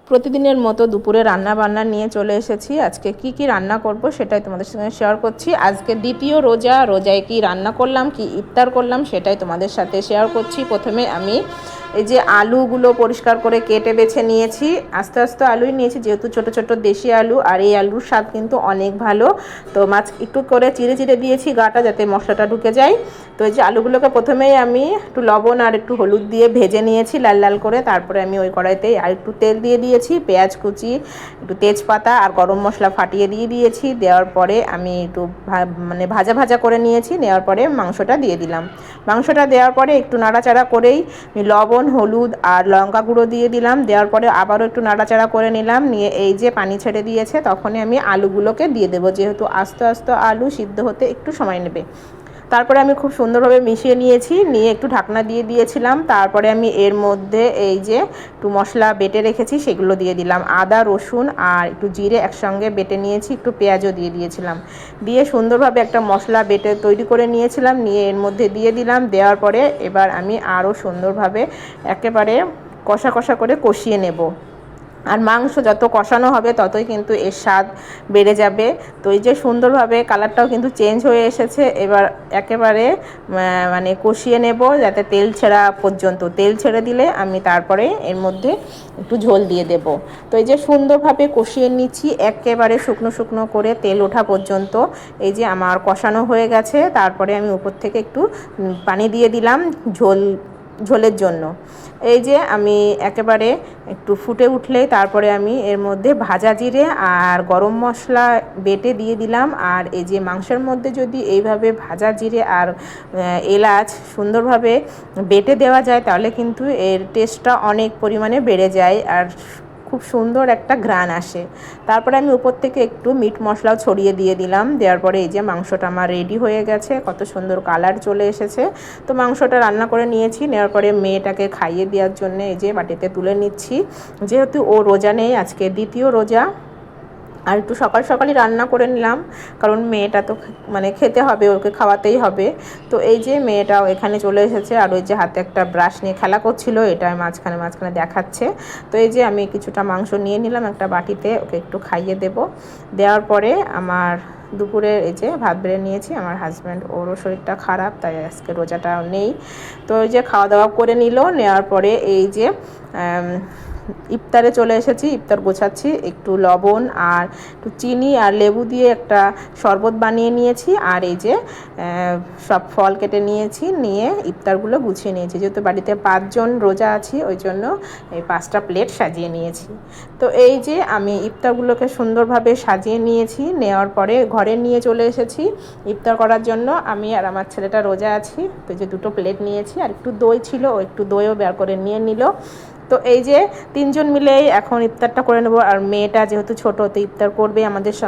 প্রতিদিনের মতো দুপুরে রান্না বান্না নিয়ে চলে এসেছি। আজকে কি রান্না করব সেটাই তোমাদের সঙ্গে শেয়ার করছি। আজকে দ্বিতীয় রোজায় কি রান্না করলাম, কি ইফতার করলাম সেটাই তোমাদের সাথে শেয়ার করছি। প্রথমে আমি এই যে আলুগুলো পরিষ্কার করে কেটে বেছে নিয়েছি। আস্তে আস্তে আলুই নিয়েছি, যেহেতু ছোট ছোট দেশি আলু, আর এই আলুর স্বাদ কিন্তু অনেক ভালো। তো মাছ একটু করে চিড়ে চিড়ে দিয়েছি গাটা, যাতে মশলাটা ঢুকে যায়। তো এই যে আলুগুলোকে প্রথমেই আমি একটু লবণ আর একটু হলুদ দিয়ে ভেজে নিয়েছি লাল লাল করে। তারপরে আমি ওই কড়াইতেই আর একটু তেল দিয়ে দিয়েছি, পেঁয়াজ কুচি, একটু তেজপাতা আর গরম মশলা ফাটিয়ে দিয়ে দিয়েছি। দেওয়ার পরে আমি একটু ভাজা ভাজা করে নিয়েছি। নেওয়ার পরে মাংসটা দিয়ে দিলাম। মাংসটা দেওয়ার পরে একটু নাড়াচাড়া করেই লবণ, হলুদ আর লঙ্কা গুঁড়ো দিয়ে দিলাম। দেওয়ার পরে আবারও একটু নাড়াচাড়া করে নিলাম। নিয়ে এই যে পানি ছেড়ে দিয়েছে, তখনই আমি আলুগুলোকে দিয়ে দেবো, যেহেতু আস্তে আস্তে আলু সিদ্ধ হতে একটু সময় নেবে। তারপরে আমি খুব সুন্দরভাবে মিশিয়ে নিয়েছি, নিয়ে একটু ঢাকনা দিয়ে দিয়েছিলাম। তারপরে আমি এর মধ্যে এই যে একটু মশলা বেটে রেখেছি সেগুলো দিয়ে দিলাম। আদা, রসুন আর একটু জিরে একসঙ্গে বেটে নিয়েছি, একটু পেঁয়াজও দিয়ে দিয়েছিলাম। দিয়ে সুন্দরভাবে একটা মশলা বেটে তৈরি করে নিয়েছিলাম, নিয়ে এর মধ্যে দিয়ে দিলাম। দেওয়ার পরে এবার আমি আরও সুন্দরভাবে একেবারে কষা কষা করে কষিয়ে নেব। আর মাংস যত কষানো হবে ততই কিন্তু এর স্বাদ বেড়ে যাবে। তো এই যে সুন্দরভাবে কালারটাও কিন্তু চেঞ্জ হয়ে এসেছে। এবার একেবারে কষিয়ে নেব, যাতে তেল ছেড়া পর্যন্ত। তেল ছেড়ে দিলে আমি তারপরে এর মধ্যে একটু ঝোল দিয়ে দেব। তো এই যে সুন্দরভাবে কষিয়ে নিচ্ছি একেবারে শুকনো শুকনো করে তেল ওঠা পর্যন্ত। এই যে আমার কষানো হয়ে গেছে। তারপরে আমি উপর থেকে একটু পানি দিয়ে দিলাম ঝোলের জন্য। এই যে আমি একেবারে একটু ফুটে উঠলেই তারপরে আমি এর মধ্যে ভাজা জিরে আর গরম মশলা বেটে দিয়ে দিলাম। আর এই যে মাংসের মধ্যে যদি এইভাবে ভাজা জিরে আর এলাচ সুন্দরভাবে বেটে দেওয়া যায়, তাহলে কিন্তু এর টেস্টটা অনেক পরিমাণে বেড়ে যায় আর খুব সুন্দর একটা ঘ্রাণ আসে। তারপরে আমি উপর থেকে একটু মিট মশলাও ছড়িয়ে দিয়ে দিলাম। দেওয়ার পরে এই যে মাংসটা আমার রেডি হয়ে গেছে, কত সুন্দর কালার চলে এসেছে। তো মাংসটা রান্না করে নিয়েছি। নেওয়ার পরে মেয়েটাকে খাইয়ে দেওয়ার জন্য এই যে বাটিতে তুলে নিচ্ছি, যেহেতু ও রোজা নেই, আজকে দ্বিতীয় রোজা। আর একটু সকাল সকালই রান্না করে নিলাম, কারণ মেয়েটা তো খেতে হবে, ওকে খাওয়াতেই হবে। তো এই যে মেয়েটাও এখানে চলে এসেছে, আর ওই যে হাতে একটা ব্রাশ নিয়ে খেলা করছিল, এটা মাঝখানে মাঝখানে দেখাচ্ছে। তো এই যে আমি কিছুটা মাংস নিয়ে নিলাম একটা বাটিতে, ওকে একটু খাইয়ে দেব। দেওয়ার পরে আমার দুপুরে এই যে ভাত বেড়ে নিয়েছি। আমার হাজব্যান্ড, ওরও শরীরটা খারাপ, তাই আজকে রোজাটাও নেই। তো ওই যে খাওয়া দাওয়া করে নিল। নেওয়ার পরে এই যে ইফতারে চলে এসেছি, ইফতার গোছাচ্ছি। একটু লবণ আর একটু চিনি আর লেবু দিয়ে একটা শরবত বানিয়ে নিয়েছি। আর এই যে সব ফল কেটে নিয়েছি, নিয়ে ইফতারগুলো গুছিয়ে নিয়েছি। যেহেতু বাড়িতে 5 জন রোজা আছি, ওই জন্য এই 5টা প্লেট সাজিয়ে নিয়েছি। তো এই যে আমি ইফতারগুলোকে সুন্দরভাবে সাজিয়ে নিয়েছি। নেওয়ার পরে ঘরে নিয়ে চলে এসেছি ইফতার করার জন্য। আমি আর আমার ছেলেটা রোজা আছি। তো যে 2টো প্লেট নিয়েছি, আর একটু দই ছিল, ও একটু দইও বের করে নিয়ে নিল। তো এই যে 3 জন মিলেই এখন ইফতারটা করে নেব। আর মেয়েটা যেহেতু ছোটো, তো ইফতার করবে আমাদের